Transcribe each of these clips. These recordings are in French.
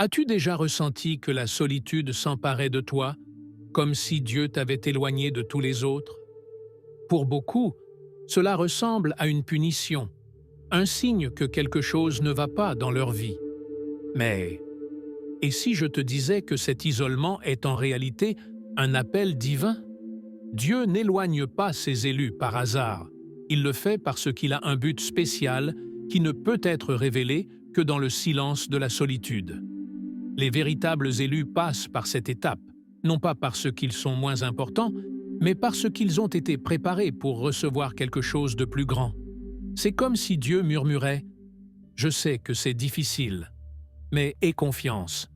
As-tu déjà ressenti que la solitude s'emparait de toi, comme si Dieu t'avait éloigné de tous les autres? Pour beaucoup, cela ressemble à une punition, un signe que quelque chose ne va pas dans leur vie. Mais, et si je te disais que cet isolement est en réalité un appel divin? Dieu n'éloigne pas ses élus par hasard. Il le fait parce qu'il a un but spécial qui ne peut être révélé que dans le silence de la solitude. Les véritables élus passent par cette étape, non pas parce qu'ils sont moins importants, mais parce qu'ils ont été préparés pour recevoir quelque chose de plus grand. C'est comme si Dieu murmurait « Je sais que c'est difficile, mais aie confiance.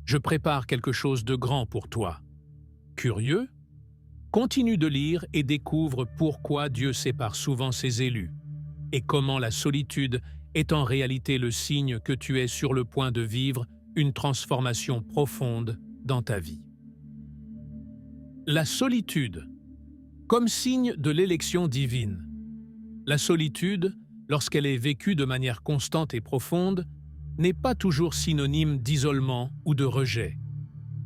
Je prépare quelque chose de grand pour toi. » Curieux? Continue de lire et découvre pourquoi Dieu sépare souvent ses élus et comment la solitude est en réalité le signe que tu es sur le point de vivre une transformation profonde dans ta vie. La solitude, comme signe de l'élection divine. La solitude, lorsqu'elle est vécue de manière constante et profonde, n'est pas toujours synonyme d'isolement ou de rejet.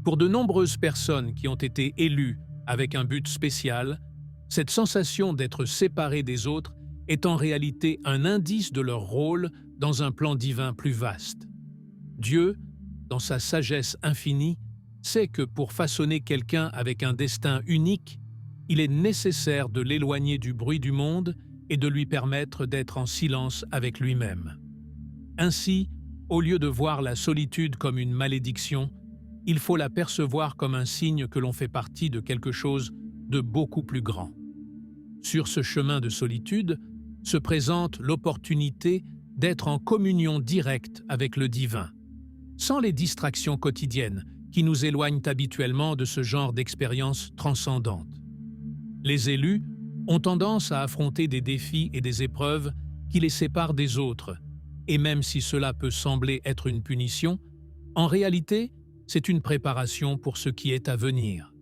Pour de nombreuses personnes qui ont été élues avec un but spécial, cette sensation d'être séparé des autres est en réalité un indice de leur rôle dans un plan divin plus vaste. Dieu, dans sa sagesse infinie, sait que pour façonner quelqu'un avec un destin unique, il est nécessaire de l'éloigner du bruit du monde et de lui permettre d'être en silence avec lui-même. Ainsi, au lieu de voir la solitude comme une malédiction, il faut la percevoir comme un signe que l'on fait partie de quelque chose de beaucoup plus grand. Sur ce chemin de solitude se présente l'opportunité d'être en communion directe avec le divin, sans les distractions quotidiennes qui nous éloignent habituellement de ce genre d'expériences transcendantes. Les élus ont tendance à affronter des défis et des épreuves qui les séparent des autres, et même si cela peut sembler être une punition, en réalité, c'est une préparation pour ce qui est à venir.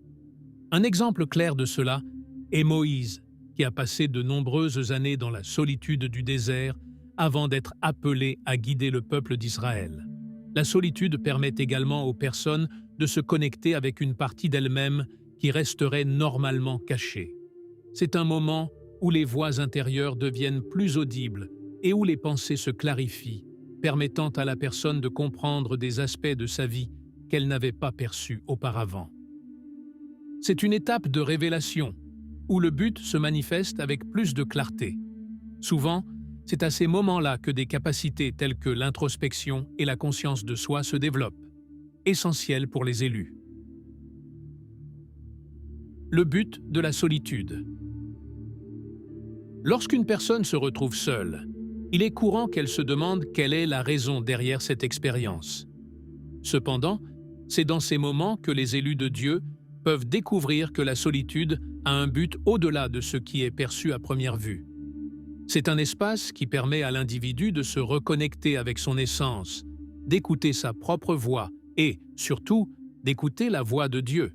Un exemple clair de cela est Moïse, qui a passé de nombreuses années dans la solitude du désert avant d'être appelé à guider le peuple d'Israël. La solitude permet également aux personnes de se connecter avec une partie d'elles-mêmes qui resterait normalement cachée. C'est un moment où les voix intérieures deviennent plus audibles et où les pensées se clarifient, permettant à la personne de comprendre des aspects de sa vie qu'elle n'avait pas perçus auparavant. C'est une étape de révélation, où le but se manifeste avec plus de clarté. Souvent, c'est à ces moments-là que des capacités telles que l'introspection et la conscience de soi se développent, essentielles pour les élus. Le but de la solitude. Lorsqu'une personne se retrouve seule, il est courant qu'elle se demande quelle est la raison derrière cette expérience. Cependant, c'est dans ces moments que les élus de Dieu peuvent découvrir que la solitude a un but au-delà de ce qui est perçu à première vue. C'est un espace qui permet à l'individu de se reconnecter avec son essence, d'écouter sa propre voix et, surtout, d'écouter la voix de Dieu.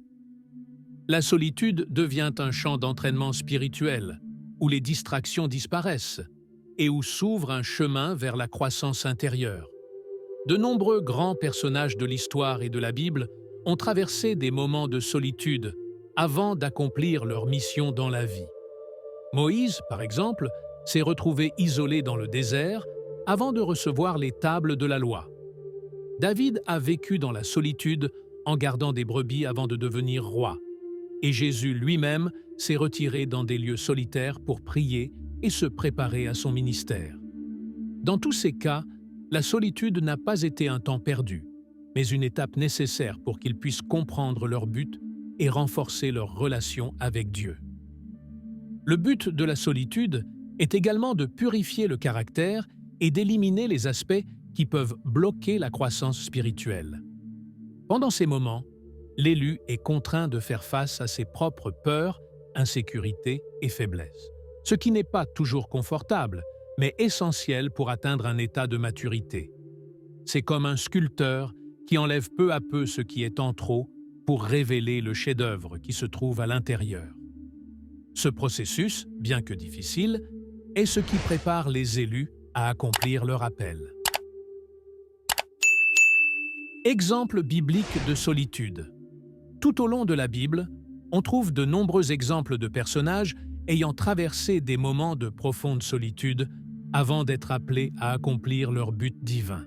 La solitude devient un champ d'entraînement spirituel, où les distractions disparaissent et où s'ouvre un chemin vers la croissance intérieure. De nombreux grands personnages de l'histoire et de la Bible ont traversé des moments de solitude avant d'accomplir leur mission dans la vie. Moïse, par exemple, s'est retrouvé isolé dans le désert avant de recevoir les tables de la loi. David a vécu dans la solitude en gardant des brebis avant de devenir roi. Et Jésus lui-même s'est retiré dans des lieux solitaires pour prier et se préparer à son ministère. Dans tous ces cas, la solitude n'a pas été un temps perdu, mais une étape nécessaire pour qu'ils puissent comprendre leur but et renforcer leur relation avec Dieu. Le but de la solitude est également de purifier le caractère et d'éliminer les aspects qui peuvent bloquer la croissance spirituelle. Pendant ces moments, l'élu est contraint de faire face à ses propres peurs, insécurités et faiblesses, ce qui n'est pas toujours confortable, mais essentiel pour atteindre un état de maturité. C'est comme un sculpteur qui enlève peu à peu ce qui est en trop pour révéler le chef-d'œuvre qui se trouve à l'intérieur. Ce processus, bien que difficile, est ce qui prépare les élus à accomplir leur appel. Exemple biblique de solitude. Tout au long de la Bible, on trouve de nombreux exemples de personnages ayant traversé des moments de profonde solitude avant d'être appelés à accomplir leur but divin.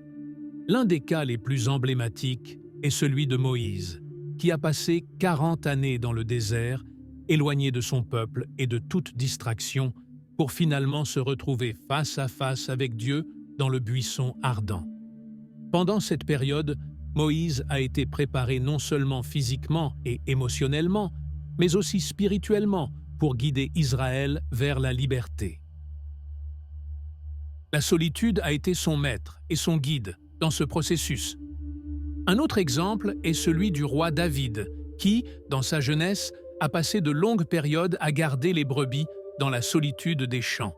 L'un des cas les plus emblématiques est celui de Moïse, qui a passé 40 années dans le désert, éloigné de son peuple et de toute distraction, pour finalement se retrouver face à face avec Dieu dans le buisson ardent. Pendant cette période, Moïse a été préparé non seulement physiquement et émotionnellement, mais aussi spirituellement pour guider Israël vers la liberté. La solitude a été son maître et son guide dans ce processus. Un autre exemple est celui du roi David, qui, dans sa jeunesse, a passé de longues périodes à garder les brebis dans la solitude des champs.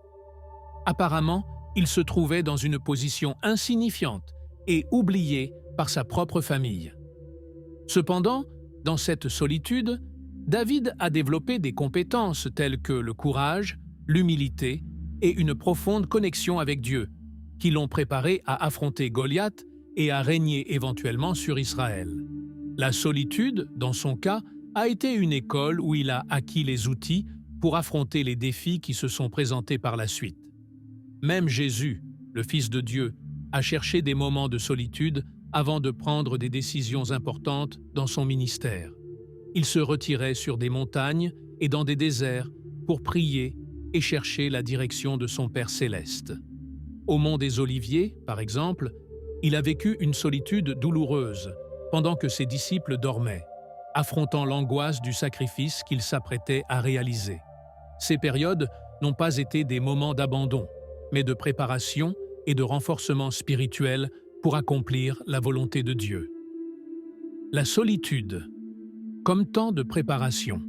Apparemment, il se trouvait dans une position insignifiante et oublié par sa propre famille. Cependant, dans cette solitude, David a développé des compétences telles que le courage, l'humilité et une profonde connexion avec Dieu, qui l'ont préparé à affronter Goliath et à régner éventuellement sur Israël. La solitude, dans son cas, a été une école où il a acquis les outils pour affronter les défis qui se sont présentés par la suite. Même Jésus, le Fils de Dieu, a cherché des moments de solitude avant de prendre des décisions importantes dans son ministère. Il se retirait sur des montagnes et dans des déserts pour prier et chercher la direction de son Père céleste. Au mont des Oliviers, par exemple, il a vécu une solitude douloureuse pendant que ses disciples dormaient, affrontant l'angoisse du sacrifice qu'il s'apprêtait à réaliser. Ces périodes n'ont pas été des moments d'abandon, mais de préparation et de renforcement spirituel pour accomplir la volonté de Dieu. La solitude, comme temps de préparation.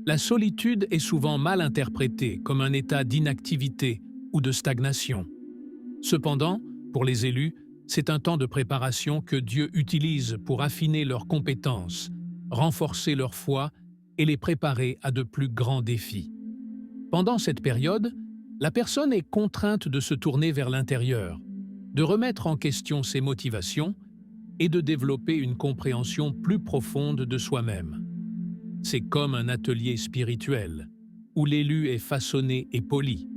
La solitude est souvent mal interprétée comme un état d'inactivité ou de stagnation. Cependant, pour les élus, c'est un temps de préparation que Dieu utilise pour affiner leurs compétences, renforcer leur foi et les préparer à de plus grands défis. Pendant cette période, la personne est contrainte de se tourner vers l'intérieur, de remettre en question ses motivations et de développer une compréhension plus profonde de soi-même. C'est comme un atelier spirituel, où l'élu est façonné et poli,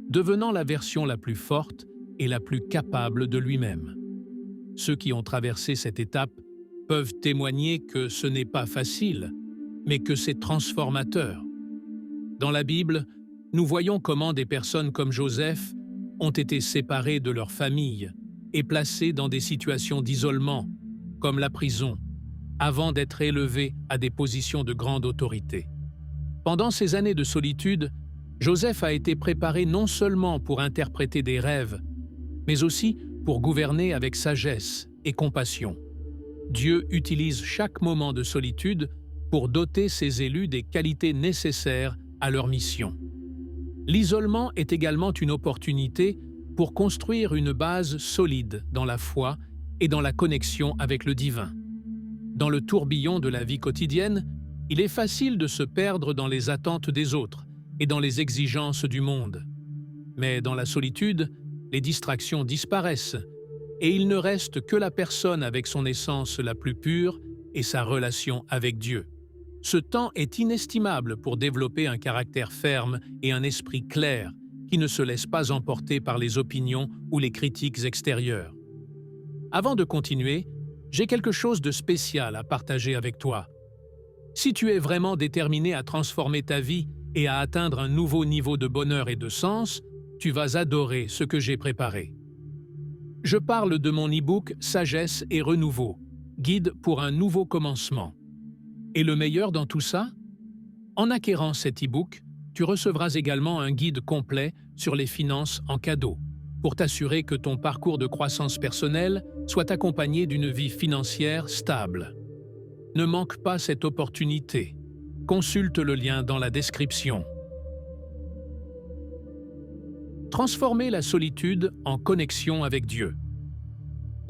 devenant la version la plus forte et la plus capable de lui-même. Ceux qui ont traversé cette étape peuvent témoigner que ce n'est pas facile, mais que c'est transformateur. Dans la Bible, nous voyons comment des personnes comme Joseph ont été séparées de leur famille et placées dans des situations d'isolement, comme la prison, avant d'être élevés à des positions de grande autorité. Pendant ces années de solitude, Joseph a été préparé non seulement pour interpréter des rêves, mais aussi pour gouverner avec sagesse et compassion. Dieu utilise chaque moment de solitude pour doter ses élus des qualités nécessaires à leur mission. L'isolement est également une opportunité pour construire une base solide dans la foi et dans la connexion avec le divin. Dans le tourbillon de la vie quotidienne, il est facile de se perdre dans les attentes des autres et dans les exigences du monde. Mais dans la solitude, les distractions disparaissent et il ne reste que la personne avec son essence la plus pure et sa relation avec Dieu. Ce temps est inestimable pour développer un caractère ferme et un esprit clair qui ne se laisse pas emporter par les opinions ou les critiques extérieures. Avant de continuer, j'ai quelque chose de spécial à partager avec toi. Si tu es vraiment déterminé à transformer ta vie et à atteindre un nouveau niveau de bonheur et de sens, tu vas adorer ce que j'ai préparé. Je parle de mon e-book « Sagesse et renouveau », guide pour un nouveau commencement. Et le meilleur dans tout ça? En acquérant cet e-book, tu recevras également un guide complet sur les finances en cadeau, pour t'assurer que ton parcours de croissance personnelle soit accompagné d'une vie financière stable. Ne manque pas cette opportunité. Consulte le lien dans la description. Transformer la solitude en connexion avec Dieu.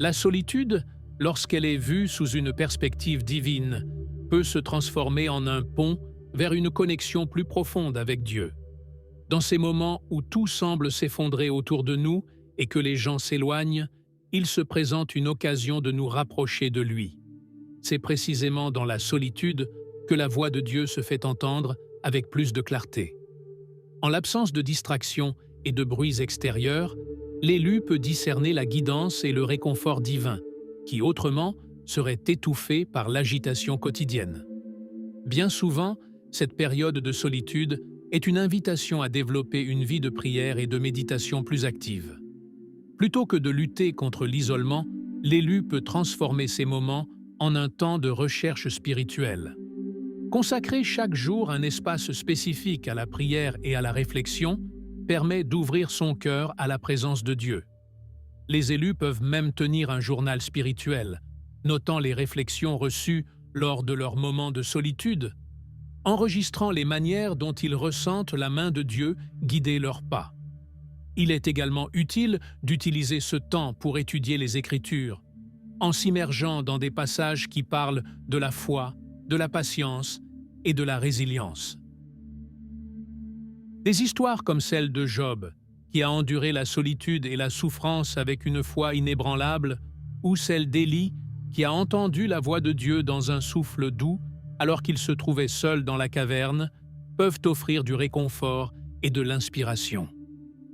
La solitude, lorsqu'elle est vue sous une perspective divine, peut se transformer en un pont vers une connexion plus profonde avec Dieu. Dans ces moments où tout semble s'effondrer autour de nous et que les gens s'éloignent, il se présente une occasion de nous rapprocher de lui. C'est précisément dans la solitude que la voix de Dieu se fait entendre avec plus de clarté. En l'absence de distractions et de bruits extérieurs, l'élu peut discerner la guidance et le réconfort divin, qui autrement seraient étouffés par l'agitation quotidienne. Bien souvent, cette période de solitude est une invitation à développer une vie de prière et de méditation plus active. Plutôt que de lutter contre l'isolement, l'élu peut transformer ces moments en un temps de recherche spirituelle. Consacrer chaque jour un espace spécifique à la prière et à la réflexion permet d'ouvrir son cœur à la présence de Dieu. Les élus peuvent même tenir un journal spirituel, notant les réflexions reçues lors de leurs moments de solitude, enregistrant les manières dont ils ressentent la main de Dieu guider leurs pas. Il est également utile d'utiliser ce temps pour étudier les Écritures, en s'immergeant dans des passages qui parlent de la foi, de la patience et de la résilience. Des histoires comme celle de Job, qui a enduré la solitude et la souffrance avec une foi inébranlable, ou celle d'Élie, qui a entendu la voix de Dieu dans un souffle doux alors qu'il se trouvait seul dans la caverne, peuvent offrir du réconfort et de l'inspiration.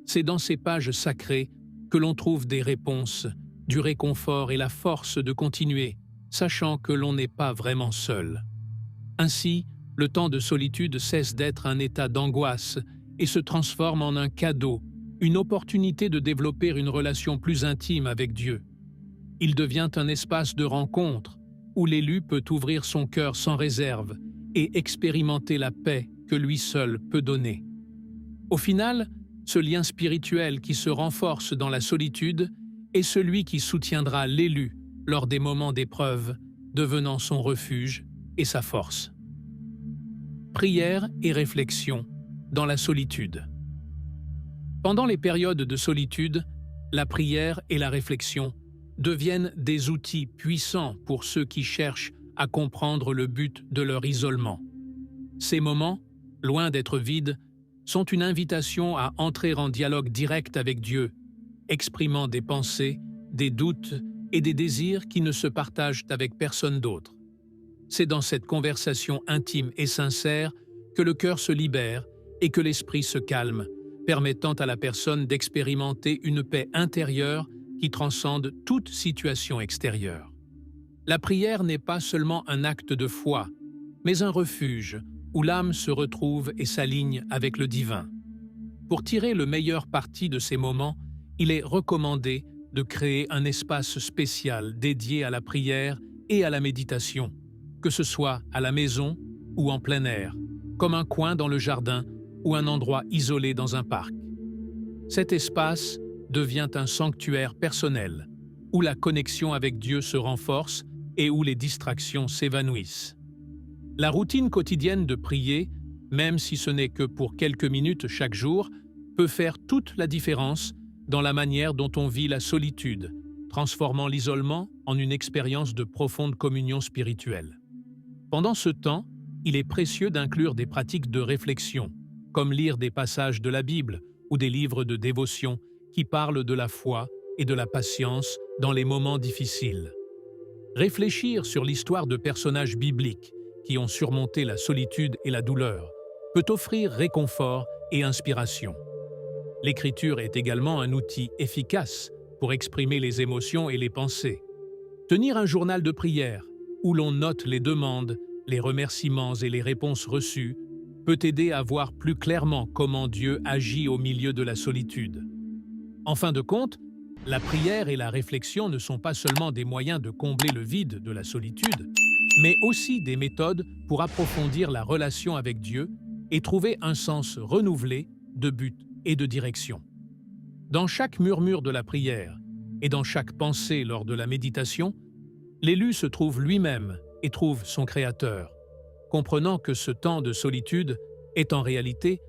C'est dans ces pages sacrées que l'on trouve des réponses, du réconfort et la force de continuer, sachant que l'on n'est pas vraiment seul. Ainsi, le temps de solitude cesse d'être un état d'angoisse et se transforme en un cadeau, une opportunité de développer une relation plus intime avec Dieu. Il devient un espace de rencontre où l'élu peut ouvrir son cœur sans réserve et expérimenter la paix que lui seul peut donner. Au final, ce lien spirituel qui se renforce dans la solitude est celui qui soutiendra l'élu lors des moments d'épreuve, devenant son refuge et sa force. Prière et réflexion dans la solitude. Pendant les périodes de solitude, la prière et la réflexion deviennent des outils puissants pour ceux qui cherchent à comprendre le but de leur isolement. Ces moments, loin d'être vides, sont une invitation à entrer en dialogue direct avec Dieu, exprimant des pensées, des doutes et des désirs qui ne se partagent avec personne d'autre. C'est dans cette conversation intime et sincère que le cœur se libère et que l'esprit se calme, permettant à la personne d'expérimenter une paix intérieure qui transcende toute situation extérieure. La prière n'est pas seulement un acte de foi, mais un refuge où l'âme se retrouve et s'aligne avec le divin. Pour tirer le meilleur parti de ces moments, il est recommandé de créer un espace spécial dédié à la prière et à la méditation, que ce soit à la maison ou en plein air, comme un coin dans le jardin ou un endroit isolé dans un parc. Cet espace devient un sanctuaire personnel, où la connexion avec Dieu se renforce et où les distractions s'évanouissent. La routine quotidienne de prier, même si ce n'est que pour quelques minutes chaque jour, peut faire toute la différence dans la manière dont on vit la solitude, transformant l'isolement en une expérience de profonde communion spirituelle. Pendant ce temps, il est précieux d'inclure des pratiques de réflexion, comme lire des passages de la Bible ou des livres de dévotion qui parlent de la foi et de la patience dans les moments difficiles. Réfléchir sur l'histoire de personnages bibliques qui ont surmonté la solitude et la douleur peut offrir réconfort et inspiration. L'écriture est également un outil efficace pour exprimer les émotions et les pensées. Tenir un journal de prière, où l'on note les demandes, les remerciements et les réponses reçues, peut aider à voir plus clairement comment Dieu agit au milieu de la solitude. En fin de compte, la prière et la réflexion ne sont pas seulement des moyens de combler le vide de la solitude, mais aussi des méthodes pour approfondir la relation avec Dieu et trouver un sens renouvelé de but et de direction. Dans chaque murmure de la prière et dans chaque pensée lors de la méditation, l'élu se trouve lui-même et trouve son Créateur, comprenant que ce temps de solitude est en réalité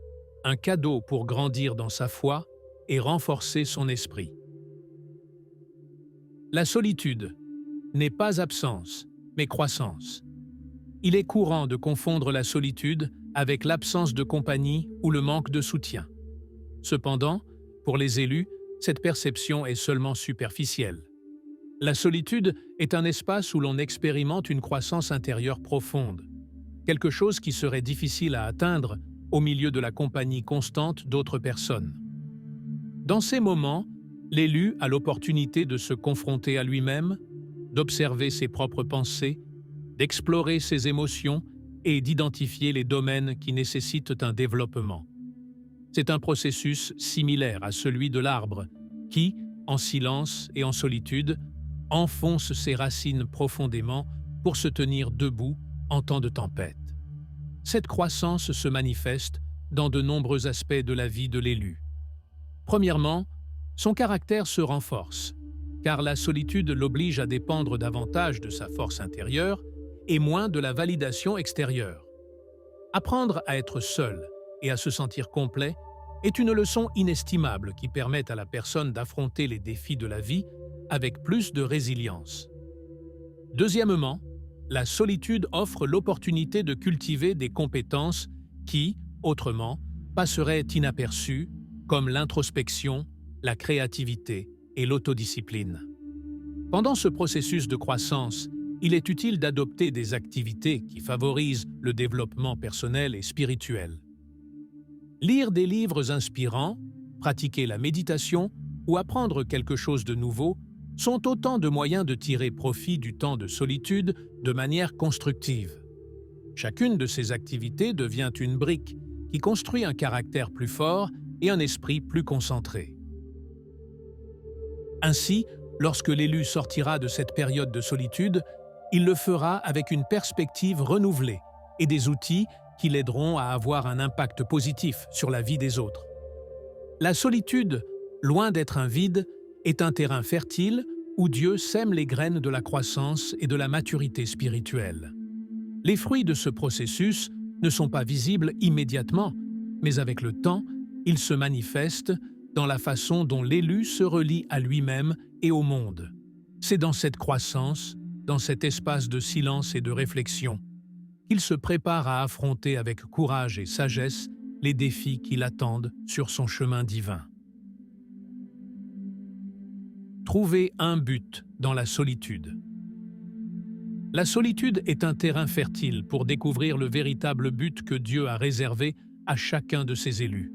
un cadeau pour grandir dans sa foi et renforcer son esprit. La solitude n'est pas absence, mais croissance. Il est courant de confondre la solitude avec l'absence de compagnie ou le manque de soutien. Cependant, pour les élus, cette perception est seulement superficielle. La solitude est un espace où l'on expérimente une croissance intérieure profonde, quelque chose qui serait difficile à atteindre au milieu de la compagnie constante d'autres personnes. Dans ces moments, l'élu a l'opportunité de se confronter à lui-même, d'observer ses propres pensées, d'explorer ses émotions et d'identifier les domaines qui nécessitent un développement. C'est un processus similaire à celui de l'arbre qui, en silence et en solitude, enfonce ses racines profondément pour se tenir debout en temps de tempête. Cette croissance se manifeste dans de nombreux aspects de la vie de l'élu. Premièrement, son caractère se renforce, car la solitude l'oblige à dépendre davantage de sa force intérieure et moins de la validation extérieure. Apprendre à être seul et à se sentir complet est une leçon inestimable qui permet à la personne d'affronter les défis de la vie avec plus de résilience. Deuxièmement, la solitude offre l'opportunité de cultiver des compétences qui, autrement, passeraient inaperçues, comme l'introspection, la créativité et l'autodiscipline. Pendant ce processus de croissance, il est utile d'adopter des activités qui favorisent le développement personnel et spirituel. Lire des livres inspirants, pratiquer la méditation ou apprendre quelque chose de nouveau sont autant de moyens de tirer profit du temps de solitude de manière constructive. Chacune de ces activités devient une brique qui construit un caractère plus fort et un esprit plus concentré. Ainsi, lorsque l'élu sortira de cette période de solitude, il le fera avec une perspective renouvelée et des outils qui l'aideront à avoir un impact positif sur la vie des autres. La solitude, loin d'être un vide, est un terrain fertile où Dieu sème les graines de la croissance et de la maturité spirituelle. Les fruits de ce processus ne sont pas visibles immédiatement, mais avec le temps, ils se manifestent dans la façon dont l'élu se relie à lui-même et au monde. C'est dans cette croissance, dans cet espace de silence et de réflexion, qu'il se prépare à affronter avec courage et sagesse les défis qui l'attendent sur son chemin divin. Trouver un but dans la solitude. La solitude est un terrain fertile pour découvrir le véritable but que Dieu a réservé à chacun de ses élus.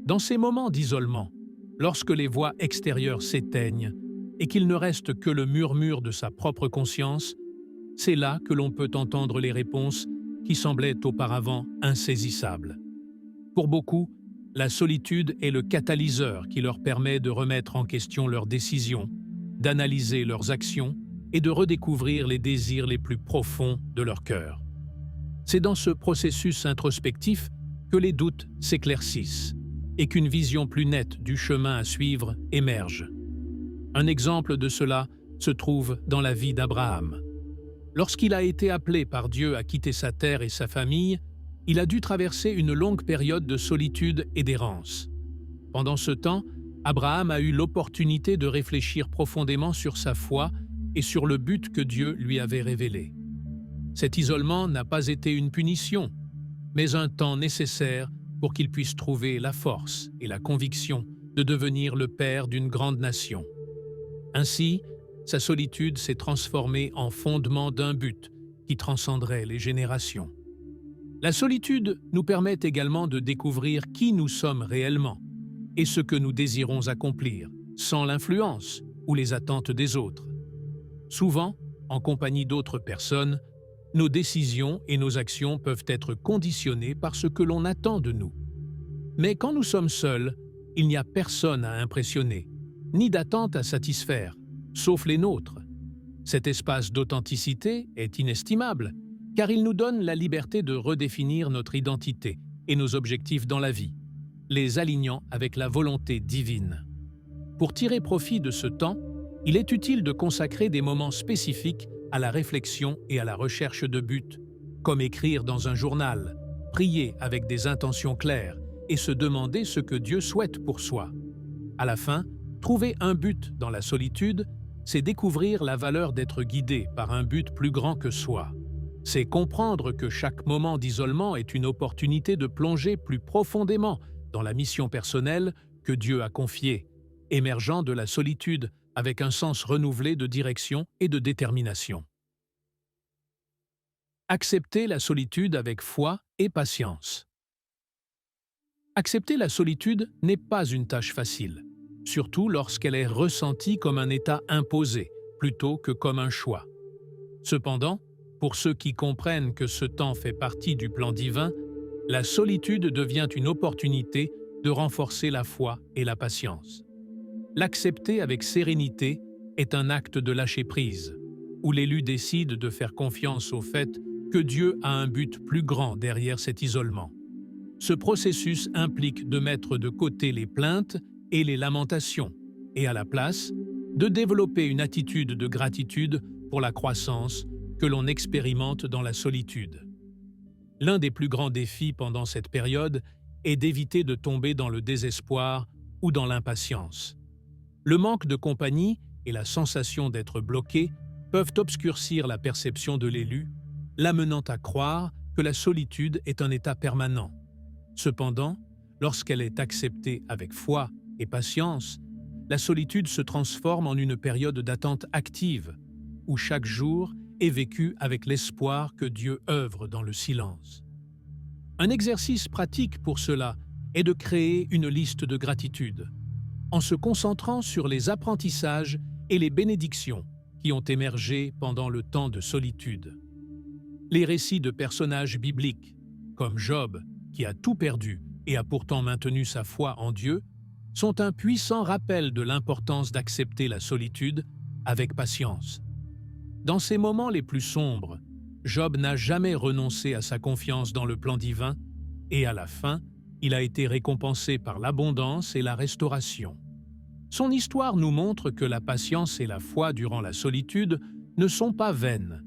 Dans ces moments d'isolement, lorsque les voix extérieures s'éteignent et qu'il ne reste que le murmure de sa propre conscience, c'est là que l'on peut entendre les réponses qui semblaient auparavant insaisissables. Pour beaucoup, la solitude est le catalyseur qui leur permet de remettre en question leurs décisions, d'analyser leurs actions et de redécouvrir les désirs les plus profonds de leur cœur. C'est dans ce processus introspectif que les doutes s'éclaircissent et qu'une vision plus nette du chemin à suivre émerge. Un exemple de cela se trouve dans la vie d'Abraham. Lorsqu'il a été appelé par Dieu à quitter sa terre et sa famille, il a dû traverser une longue période de solitude et d'errance. Pendant ce temps, Abraham a eu l'opportunité de réfléchir profondément sur sa foi et sur le but que Dieu lui avait révélé. Cet isolement n'a pas été une punition, mais un temps nécessaire pour qu'il puisse trouver la force et la conviction de devenir le père d'une grande nation. Ainsi, sa solitude s'est transformée en fondement d'un but qui transcenderait les générations. La solitude nous permet également de découvrir qui nous sommes réellement et ce que nous désirons accomplir, sans l'influence ou les attentes des autres. Souvent, en compagnie d'autres personnes, nos décisions et nos actions peuvent être conditionnées par ce que l'on attend de nous. Mais quand nous sommes seuls, il n'y a personne à impressionner, ni d'attente à satisfaire, sauf les nôtres. Cet espace d'authenticité est inestimable, car il nous donne la liberté de redéfinir notre identité et nos objectifs dans la vie, les alignant avec la volonté divine. Pour tirer profit de ce temps, il est utile de consacrer des moments spécifiques à la réflexion et à la recherche de buts, comme écrire dans un journal, prier avec des intentions claires et se demander ce que Dieu souhaite pour soi. À la fin, trouver un but dans la solitude, c'est découvrir la valeur d'être guidé par un but plus grand que soi. C'est comprendre que chaque moment d'isolement est une opportunité de plonger plus profondément dans la mission personnelle que Dieu a confiée, émergeant de la solitude avec un sens renouvelé de direction et de détermination. Accepter la solitude avec foi et patience. Accepter la solitude n'est pas une tâche facile, surtout lorsqu'elle est ressentie comme un état imposé plutôt que comme un choix. Cependant, pour ceux qui comprennent que ce temps fait partie du plan divin, la solitude devient une opportunité de renforcer la foi et la patience. L'accepter avec sérénité est un acte de lâcher-prise, où l'élu décide de faire confiance au fait que Dieu a un but plus grand derrière cet isolement. Ce processus implique de mettre de côté les plaintes et les lamentations, et à la place, de développer une attitude de gratitude pour la croissance que l'on expérimente dans la solitude. L'un des plus grands défis pendant cette période est d'éviter de tomber dans le désespoir ou dans l'impatience. Le manque de compagnie et la sensation d'être bloqué peuvent obscurcir la perception de l'élu, l'amenant à croire que la solitude est un état permanent. Cependant, lorsqu'elle est acceptée avec foi et patience, la solitude se transforme en une période d'attente active, où chaque jour est vécu avec l'espoir que Dieu œuvre dans le silence. Un exercice pratique pour cela est de créer une liste de gratitude, en se concentrant sur les apprentissages et les bénédictions qui ont émergé pendant le temps de solitude. Les récits de personnages bibliques, comme Job, qui a tout perdu et a pourtant maintenu sa foi en Dieu, sont un puissant rappel de l'importance d'accepter la solitude avec patience. Dans ces moments les plus sombres, Job n'a jamais renoncé à sa confiance dans le plan divin et à la fin, il a été récompensé par l'abondance et la restauration. Son histoire nous montre que la patience et la foi durant la solitude ne sont pas vaines,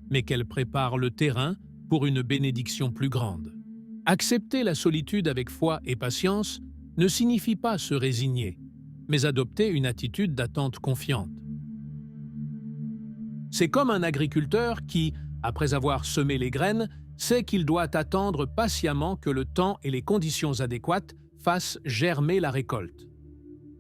mais qu'elles préparent le terrain pour une bénédiction plus grande. Accepter la solitude avec foi et patience ne signifie pas se résigner, mais adopter une attitude d'attente confiante. C'est comme un agriculteur qui, après avoir semé les graines, sait qu'il doit attendre patiemment que le temps et les conditions adéquates fassent germer la récolte.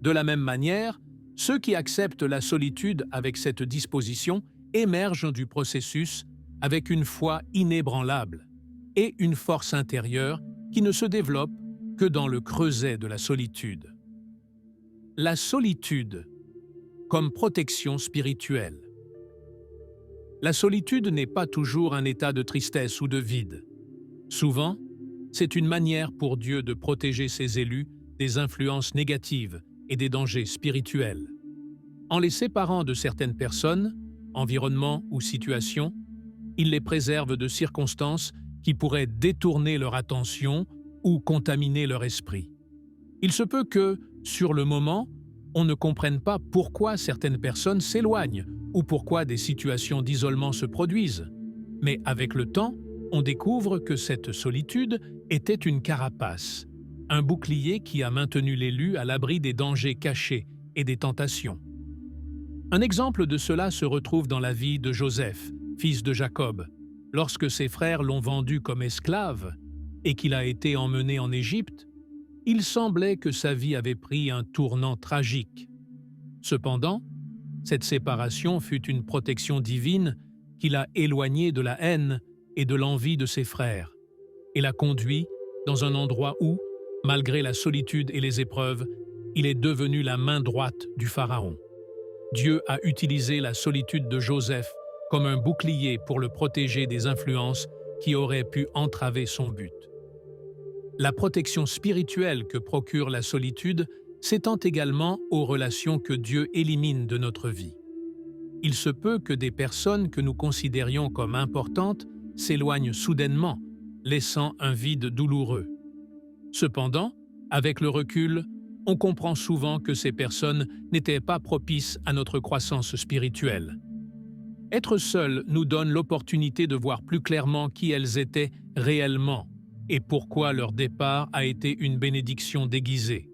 De la même manière, ceux qui acceptent la solitude avec cette disposition émergent du processus avec une foi inébranlable et une force intérieure qui ne se développe que dans le creuset de la solitude. La solitude comme protection spirituelle. La solitude n'est pas toujours un état de tristesse ou de vide. Souvent, c'est une manière pour Dieu de protéger ses élus des influences négatives et des dangers spirituels. En les séparant de certaines personnes, environnements ou situations, il les préserve de circonstances qui pourraient détourner leur attention ou contaminer leur esprit. Il se peut que, sur le moment, on ne comprenne pas pourquoi certaines personnes s'éloignent ou pourquoi des situations d'isolement se produisent. Mais avec le temps, on découvre que cette solitude était une carapace, un bouclier qui a maintenu l'élu à l'abri des dangers cachés et des tentations. Un exemple de cela se retrouve dans la vie de Joseph, fils de Jacob. Lorsque ses frères l'ont vendu comme esclave et qu'il a été emmené en Égypte, il semblait que sa vie avait pris un tournant tragique. Cependant, cette séparation fut une protection divine qui l'a éloigné de la haine et de l'envie de ses frères, et l'a conduit dans un endroit où, malgré la solitude et les épreuves, il est devenu la main droite du Pharaon. Dieu a utilisé la solitude de Joseph comme un bouclier pour le protéger des influences qui auraient pu entraver son but. La protection spirituelle que procure la solitude s'étend également aux relations que Dieu élimine de notre vie. Il se peut que des personnes que nous considérions comme importantes s'éloignent soudainement, laissant un vide douloureux. Cependant, avec le recul, on comprend souvent que ces personnes n'étaient pas propices à notre croissance spirituelle. Être seul nous donne l'opportunité de voir plus clairement qui elles étaient réellement et pourquoi leur départ a été une bénédiction déguisée.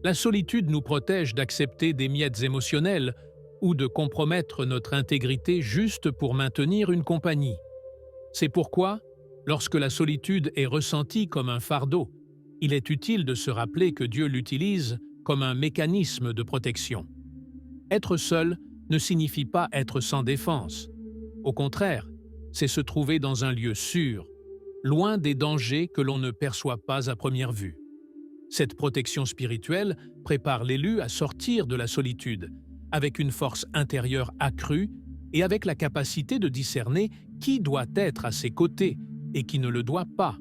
La solitude nous protège d'accepter des miettes émotionnelles ou de compromettre notre intégrité juste pour maintenir une compagnie. C'est pourquoi, lorsque la solitude est ressentie comme un fardeau, il est utile de se rappeler que Dieu l'utilise comme un mécanisme de protection. Être seul ne signifie pas être sans défense. Au contraire, c'est se trouver dans un lieu sûr, loin des dangers que l'on ne perçoit pas à première vue. Cette protection spirituelle prépare l'élu à sortir de la solitude, avec une force intérieure accrue et avec la capacité de discerner qui doit être à ses côtés et qui ne le doit pas.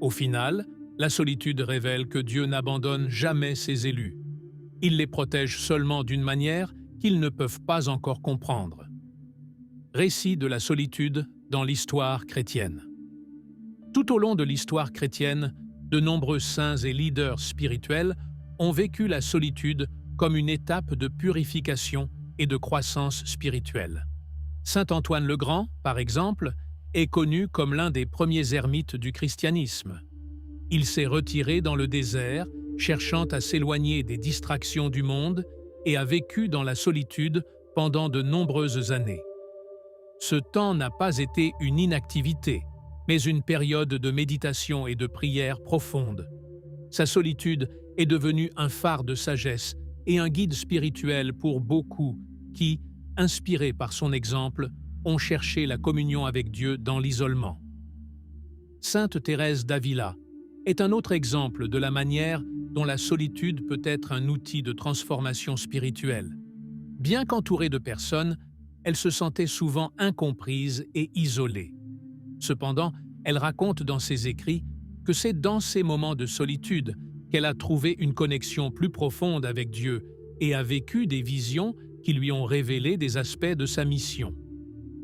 Au final, la solitude révèle que Dieu n'abandonne jamais ses élus. Il les protège seulement d'une manière qu'ils ne peuvent pas encore comprendre. Récit de la solitude dans l'histoire chrétienne. Tout au long de l'histoire chrétienne, de nombreux saints et leaders spirituels ont vécu la solitude comme une étape de purification et de croissance spirituelle. Saint Antoine le Grand, par exemple, est connu comme l'un des premiers ermites du christianisme. Il s'est retiré dans le désert, cherchant à s'éloigner des distractions du monde et a vécu dans la solitude pendant de nombreuses années. Ce temps n'a pas été une inactivité, mais une période de méditation et de prière profonde. Sa solitude est devenue un phare de sagesse et un guide spirituel pour beaucoup qui, inspirés par son exemple, ont cherché la communion avec Dieu dans l'isolement. Sainte Thérèse d'Avila est un autre exemple de la manière dont la solitude peut être un outil de transformation spirituelle. Bien qu'entourée de personnes, elle se sentait souvent incomprise et isolée. Cependant, elle raconte dans ses écrits que c'est dans ces moments de solitude qu'elle a trouvé une connexion plus profonde avec Dieu et a vécu des visions qui lui ont révélé des aspects de sa mission.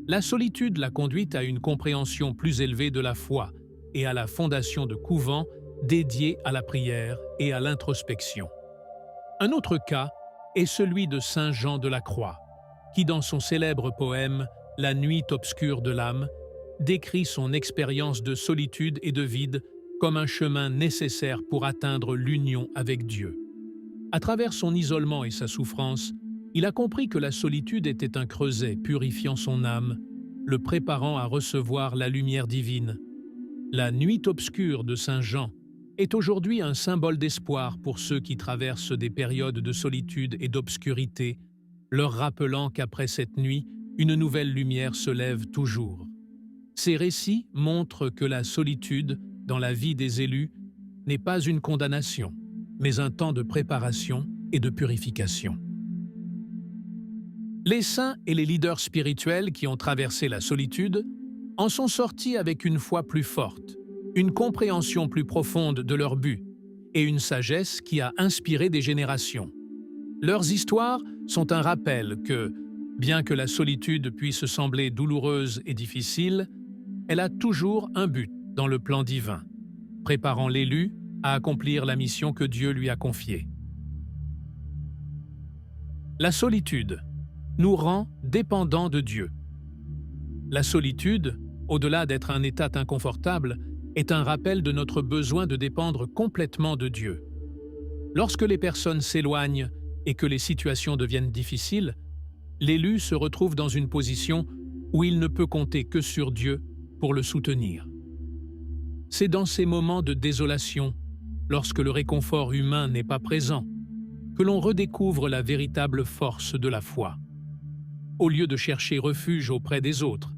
La solitude l'a conduite à une compréhension plus élevée de la foi et à la fondation de couvents dédiés à la prière et à l'introspection. Un autre cas est celui de Saint Jean de la Croix, qui dans son célèbre poème « La nuit obscure de l'âme » décrit son expérience de solitude et de vide comme un chemin nécessaire pour atteindre l'union avec Dieu. À travers son isolement et sa souffrance, il a compris que la solitude était un creuset purifiant son âme, le préparant à recevoir la lumière divine. La nuit obscure de Saint Jean est aujourd'hui un symbole d'espoir pour ceux qui traversent des périodes de solitude et d'obscurité, leur rappelant qu'après cette nuit, une nouvelle lumière se lève toujours. Ces récits montrent que la solitude, dans la vie des élus, n'est pas une condamnation, mais un temps de préparation et de purification. Les saints et les leaders spirituels qui ont traversé la solitude en sont sortis avec une foi plus forte, une compréhension plus profonde de leur but et une sagesse qui a inspiré des générations. Leurs histoires sont un rappel que, bien que la solitude puisse sembler douloureuse et difficile, elle a toujours un but dans le plan divin, préparant l'élu à accomplir la mission que Dieu lui a confiée. La solitude nous rend dépendants de Dieu. La solitude, au-delà d'être un état inconfortable, est un rappel de notre besoin de dépendre complètement de Dieu. Lorsque les personnes s'éloignent et que les situations deviennent difficiles, l'élu se retrouve dans une position où il ne peut compter que sur Dieu pour le soutenir. C'est dans ces moments de désolation, lorsque le réconfort humain n'est pas présent, que l'on redécouvre la véritable force de la foi. Au lieu de chercher refuge auprès des autres,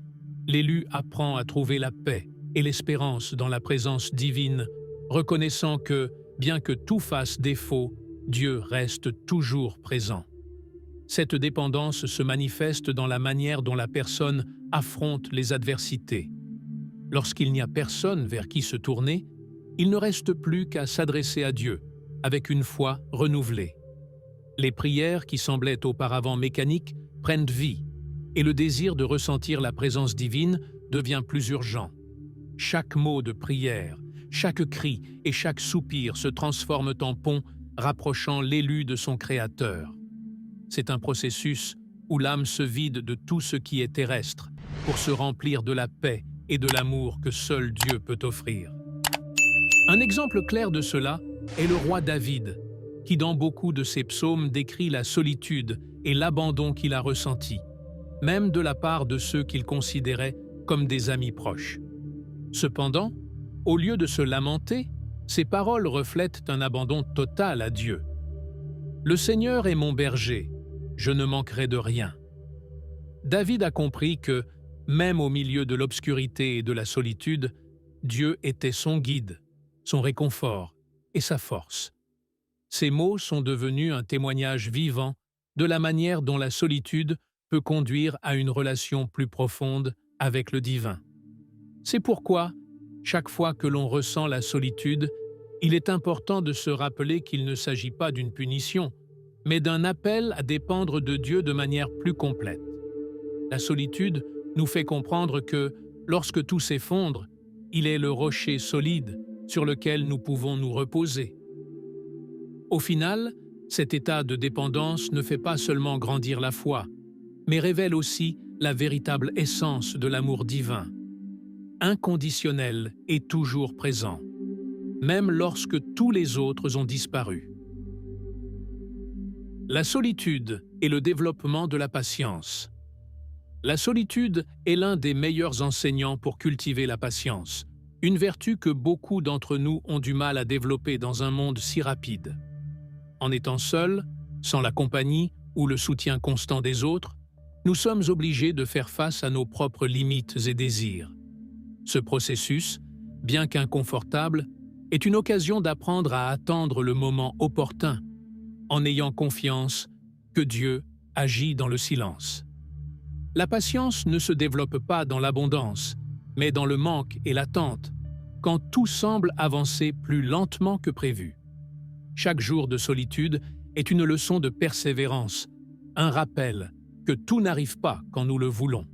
l'élu apprend à trouver la paix et l'espérance dans la présence divine, reconnaissant que, bien que tout fasse défaut, Dieu reste toujours présent. Cette dépendance se manifeste dans la manière dont la personne affronte les adversités. Lorsqu'il n'y a personne vers qui se tourner, il ne reste plus qu'à s'adresser à Dieu, avec une foi renouvelée. Les prières qui semblaient auparavant mécaniques prennent vie, et le désir de ressentir la présence divine devient plus urgent. Chaque mot de prière, chaque cri et chaque soupir se transforment en pont rapprochant l'élu de son Créateur. C'est un processus où l'âme se vide de tout ce qui est terrestre pour se remplir de la paix et de l'amour que seul Dieu peut offrir. Un exemple clair de cela est le roi David, qui dans beaucoup de ses psaumes décrit la solitude et l'abandon qu'il a ressenti, même de la part de ceux qu'il considérait comme des amis proches. Cependant, au lieu de se lamenter, ses paroles reflètent un abandon total à Dieu. « Le Seigneur est mon berger, je ne manquerai de rien. David a compris que, même au milieu de l'obscurité et de la solitude, Dieu était son guide, son réconfort et sa force. Ces mots sont devenus un témoignage vivant de la manière dont la solitude peut conduire à une relation plus profonde avec le divin. C'est pourquoi, chaque fois que l'on ressent la solitude, il est important de se rappeler qu'il ne s'agit pas d'une punition, mais d'un appel à dépendre de Dieu de manière plus complète. La solitude nous fait comprendre que, lorsque tout s'effondre, il est le rocher solide sur lequel nous pouvons nous reposer. Au final, cet état de dépendance ne fait pas seulement grandir la foi, mais révèle aussi la véritable essence de l'amour divin, inconditionnel et toujours présent, même lorsque tous les autres ont disparu. La solitude et le développement de la patience. La solitude est l'un des meilleurs enseignants pour cultiver la patience, une vertu que beaucoup d'entre nous ont du mal à développer dans un monde si rapide. En étant seuls, sans la compagnie ou le soutien constant des autres, nous sommes obligés de faire face à nos propres limites et désirs. Ce processus, bien qu'inconfortable, est une occasion d'apprendre à attendre le moment opportun, en ayant confiance que Dieu agit dans le silence. La patience ne se développe pas dans l'abondance, mais dans le manque et l'attente, quand tout semble avancer plus lentement que prévu. Chaque jour de solitude est une leçon de persévérance, un rappel que tout n'arrive pas quand nous le voulons.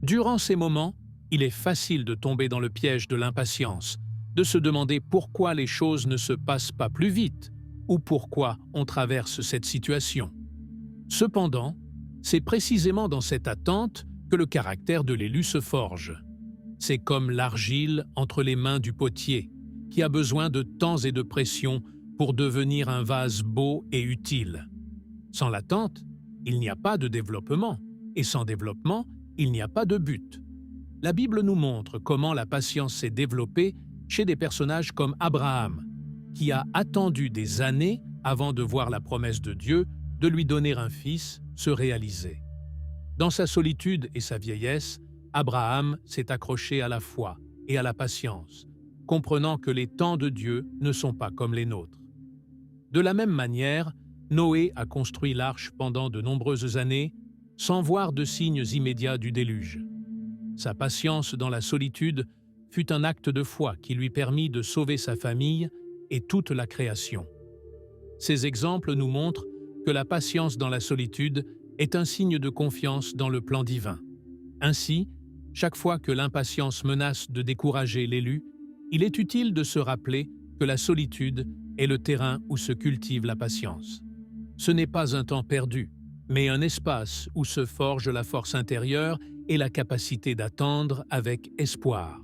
Durant ces moments, il est facile de tomber dans le piège de l'impatience, de se demander pourquoi les choses ne se passent pas plus vite ou pourquoi on traverse cette situation. Cependant, c'est précisément dans cette attente que le caractère de l'élu se forge. C'est comme l'argile entre les mains du potier, qui a besoin de temps et de pression pour devenir un vase beau et utile. Sans l'attente, il n'y a pas de développement, et sans développement, il n'y a pas de but. La Bible nous montre comment la patience s'est développée chez des personnages comme Abraham, qui a attendu des années avant de voir la promesse de Dieu de lui donner un fils se réaliser. Dans sa solitude et sa vieillesse, Abraham s'est accroché à la foi et à la patience, comprenant que les temps de Dieu ne sont pas comme les nôtres. De la même manière, Noé a construit l'arche pendant de nombreuses années, sans voir de signes immédiats du déluge. Sa patience dans la solitude fut un acte de foi qui lui permit de sauver sa famille et toute la création. Ces exemples nous montrent que la patience dans la solitude est un signe de confiance dans le plan divin. Ainsi, chaque fois que l'impatience menace de décourager l'élu, il est utile de se rappeler que la solitude est le terrain où se cultive la patience. Ce n'est pas un temps perdu, mais un espace où se forge la force intérieure et la capacité d'attendre avec espoir.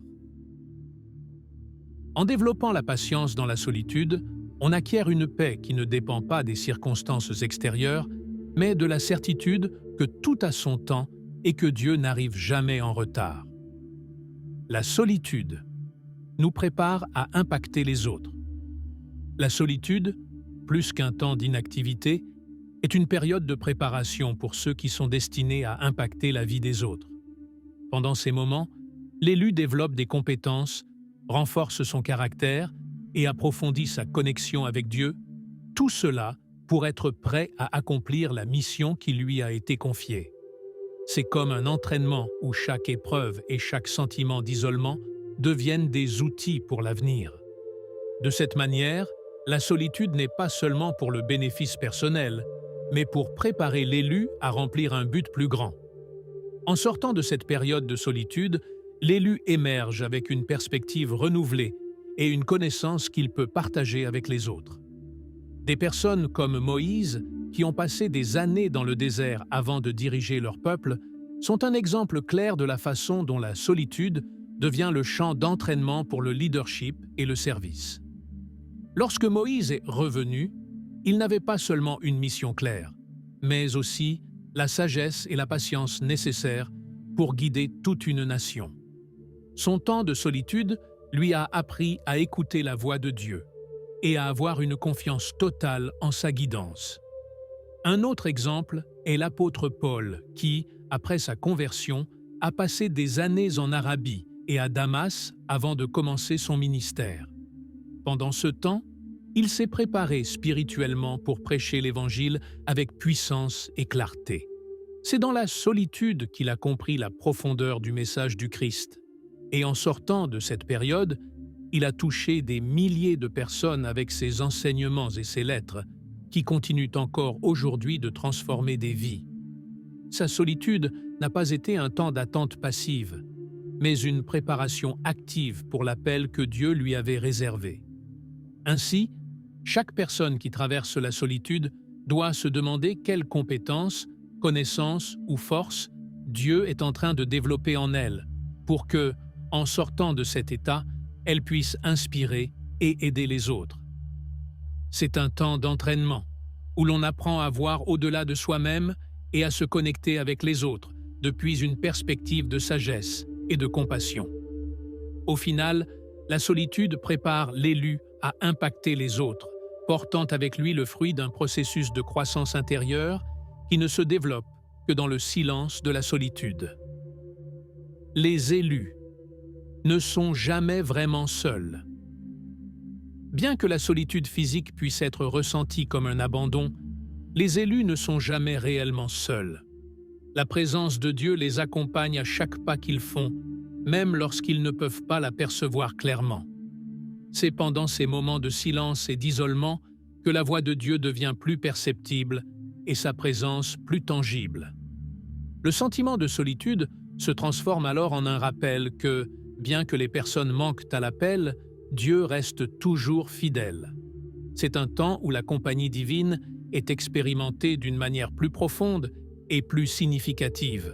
En développant la patience dans la solitude, on acquiert une paix qui ne dépend pas des circonstances extérieures, mais de la certitude que tout a son temps et que Dieu n'arrive jamais en retard. La solitude nous prépare à impacter les autres. La solitude, plus qu'un temps d'inactivité, est une période de préparation pour ceux qui sont destinés à impacter la vie des autres. Pendant ces moments, l'élu développe des compétences, renforce son caractère et approfondit sa connexion avec Dieu, tout cela pour être prêt à accomplir la mission qui lui a été confiée. C'est comme un entraînement où chaque épreuve et chaque sentiment d'isolement deviennent des outils pour l'avenir. De cette manière, la solitude n'est pas seulement pour le bénéfice personnel, mais pour préparer l'élu à remplir un but plus grand. En sortant de cette période de solitude, l'élu émerge avec une perspective renouvelée et une connaissance qu'il peut partager avec les autres. Des personnes comme Moïse, qui ont passé des années dans le désert avant de diriger leur peuple, sont un exemple clair de la façon dont la solitude devient le champ d'entraînement pour le leadership et le service. Lorsque Moïse est revenu, il n'avait pas seulement une mission claire, mais aussi la sagesse et la patience nécessaires pour guider toute une nation. Son temps de solitude lui a appris à écouter la voix de Dieu et à avoir une confiance totale en sa guidance. Un autre exemple est l'apôtre Paul qui, après sa conversion, a passé des années en Arabie et à Damas avant de commencer son ministère. Pendant ce temps, il s'est préparé spirituellement pour prêcher l'Évangile avec puissance et clarté. C'est dans la solitude qu'il a compris la profondeur du message du Christ. Et en sortant de cette période, il a touché des milliers de personnes avec ses enseignements et ses lettres, qui continuent encore aujourd'hui de transformer des vies. Sa solitude n'a pas été un temps d'attente passive, mais une préparation active pour l'appel que Dieu lui avait réservé. Ainsi, chaque personne qui traverse la solitude doit se demander quelles compétences, connaissances ou forces Dieu est en train de développer en elle, pour que, en sortant de cet état, elle puisse inspirer et aider les autres. C'est un temps d'entraînement, où l'on apprend à voir au-delà de soi-même et à se connecter avec les autres, depuis une perspective de sagesse et de compassion. Au final, la solitude prépare l'élu à impacter les autres, portant avec lui le fruit d'un processus de croissance intérieure qui ne se développe que dans le silence de la solitude. Les élus ne sont jamais vraiment seuls. Bien que la solitude physique puisse être ressentie comme un abandon, les élus ne sont jamais réellement seuls. La présence de Dieu les accompagne à chaque pas qu'ils font, même lorsqu'ils ne peuvent pas la percevoir clairement. C'est pendant ces moments de silence et d'isolement que la voix de Dieu devient plus perceptible et sa présence plus tangible. Le sentiment de solitude se transforme alors en un rappel que, bien que les personnes manquent à l'appel, Dieu reste toujours fidèle. C'est un temps où la compagnie divine est expérimentée d'une manière plus profonde et plus significative.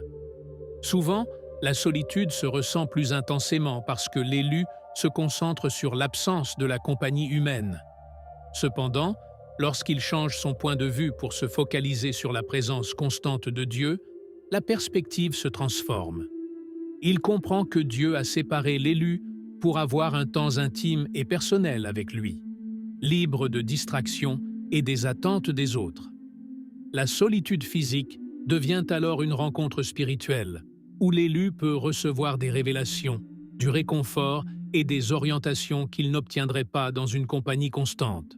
Souvent, la solitude se ressent plus intensément parce que l'élu se concentre sur l'absence de la compagnie humaine. Cependant, lorsqu'il change son point de vue pour se focaliser sur la présence constante de Dieu, la perspective se transforme. Il comprend que Dieu a séparé l'élu pour avoir un temps intime et personnel avec lui, libre de distractions et des attentes des autres. La solitude physique devient alors une rencontre spirituelle, où l'élu peut recevoir des révélations, du réconfort et des orientations qu'il n'obtiendrait pas dans une compagnie constante.